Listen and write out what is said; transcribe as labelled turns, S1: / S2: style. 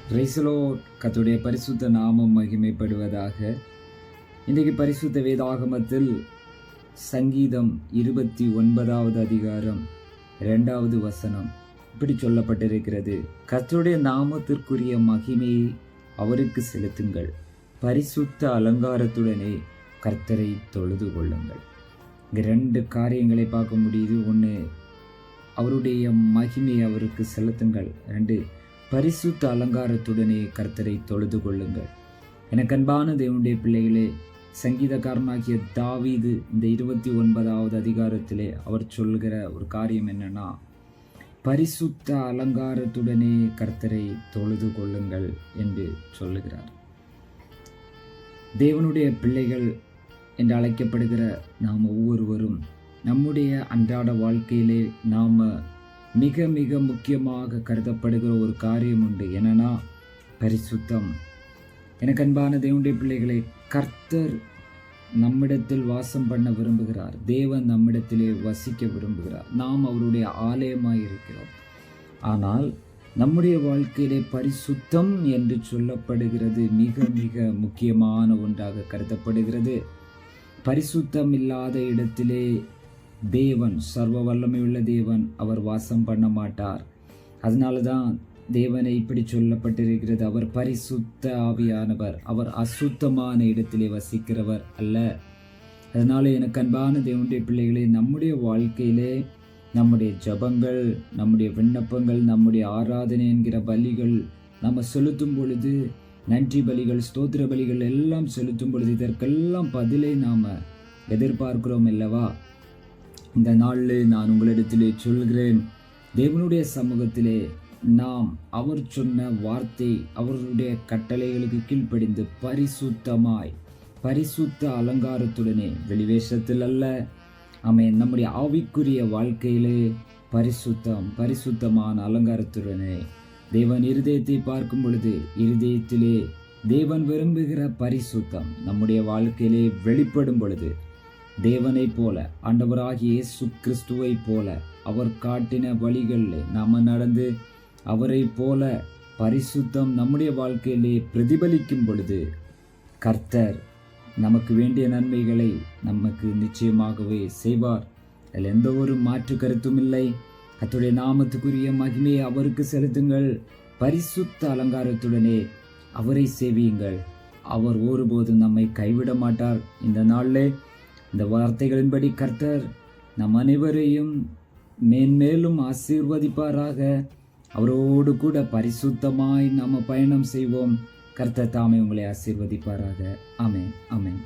S1: பிரைசலோ கர்த்தருடைய பரிசுத்த நாமம் மகிமைப்படுவதாக. இன்றைக்கு பரிசுத்த வேதாகமத்தில் சங்கீதம் 29வது அதிகாரம் 2வது வசனம் இப்படி சொல்லப்பட்டிருக்கிறது. கர்த்தருடைய நாமத்திற்குரிய மகிமையை அவருக்கு செலுத்துங்கள், பரிசுத்த அலங்காரத்துடனே கர்த்தரை தொழுது கொள்ளுங்கள். இங்கே 2 காரியங்களை பார்க்க முடியுது. ஒன்று, அவருடைய மகிமையை அவருக்கு செலுத்துங்கள். 2, பரிசுத்த அலங்காரத்துடனே கர்த்தரை தொழுது கொள்ளுங்கள். எனக்கு அன்பான தேவனுடைய பிள்ளைகளே, சங்கீதக்காரனாகிய தாவீது இந்த 29வது அதிகாரத்திலே அவர் சொல்கிற ஒரு காரியம் என்னன்னா, பரிசுத்த அலங்காரத்துடனே கர்த்தரை தொழுது கொள்ளுங்கள் என்று சொல்லுகிறார். தேவனுடைய பிள்ளைகள் என்று அழைக்கப்படுகிற நாம் ஒவ்வொருவரும் நம்முடைய அன்றாட வாழ்க்கையிலே நாம் மிக மிக முக்கியமாக கருதப்படுகிற ஒரு காரியம் உண்டு. என்னன்னா, பரிசுத்தம். எனக்கு அன்பான தேவனுடைய பிள்ளைகளை, கர்த்தர் நம்மிடத்தில் வாசம் பண்ண விரும்புகிறார். தேவன் நம்மிடத்திலே வசிக்க விரும்புகிறார். நாம் அவருடைய ஆலயமாய் இருக்கிறோம். ஆனால் நம்முடைய வாழ்க்கையிலே பரிசுத்தம் என்று சொல்லப்படுகிறது மிக மிக முக்கியமான ஒன்றாக கருதப்படுகிறது. பரிசுத்தம் இல்லாத இடத்திலே தேவன், சர்வ வல்லமையுள்ள தேவன், அவர் வாசம் பண்ண மாட்டார். அதனால தான் தேவனை இப்படி சொல்லப்பட்டிருக்கிறது, அவர் பரிசுத்த ஆவியானவர், அவர் அசுத்தமான இடத்திலே வசிக்கிறவர் அல்ல. அதனால எனக்கு அன்பான தேவனுடைய பிள்ளைகளே, நம்முடைய வாழ்க்கையிலே நம்முடைய ஜபங்கள், நம்முடைய விண்ணப்பங்கள், நம்முடைய ஆராதனை என்கிற பலிகள் நம்ம செலுத்தும் பொழுது, நன்றி பலிகள், ஸ்தோத்திர பலிகள் எல்லாம் செலுத்தும் பொழுது இதற்கெல்லாம் பதிலை நாம் எதிர்பார்க்கிறோம் அல்லவா? இந்த நாளில் நான் உங்களிடத்திலே சொல்கிறேன், தேவனுடைய சமூகத்திலே நாம் அவர் சொன்ன வார்த்தை, அவருடைய கட்டளைகளுக்கு கீழ்ப்படிந்து பரிசுத்தமாய், பரிசுத்த அலங்காரத்துடனே, வெளிவேஷத்தில் அல்ல, ஆமென், நம்முடைய ஆவிக்குரிய வாழ்க்கையிலே பரிசுத்தமான அலங்காரத்துடனே தேவன் இருதயத்தை பார்க்கும் பொழுது, இருதயத்திலே தேவன் விரும்புகிற பரிசுத்தம் நம்முடைய வாழ்க்கையிலே வெளிப்படும் பொழுது, தேவனை போல, ஆண்டவராகிய இயேசு கிறிஸ்துவை போல, அவர் காட்டின வழிகளில் நாம் நடந்து அவரை போல பரிசுத்தம் நம்முடைய வாழ்க்கையிலே பிரதிபலிக்கும் பொழுது, கர்த்தர் நமக்கு வேண்டிய நன்மைகளை நமக்கு நிச்சயமாகவே செய்வார். அதில் எந்த ஒரு மாற்று கருத்தும் இல்லை. கர்த்தருடைய நாமத்துக்குரிய மகிமையை அவருக்கு செலுத்துங்கள், பரிசுத்த அலங்காரத்துடனே அவரை சேவியுங்கள். அவர் ஒருபோதும் நம்மை கைவிட மாட்டார். இந்த நாளிலே இந்த வார்த்தைகளின்படி கர்த்தர் நம் அனைவரையும் மேன்மேலும் ஆசீர்வதிப்பாராக. அவரோடு கூட பரிசுத்தமாய் நாம் பயணம் செய்வோம். கர்த்தர் தாமே உங்களை ஆசீர்வதிப்பாராக. ஆமென், ஆமென்.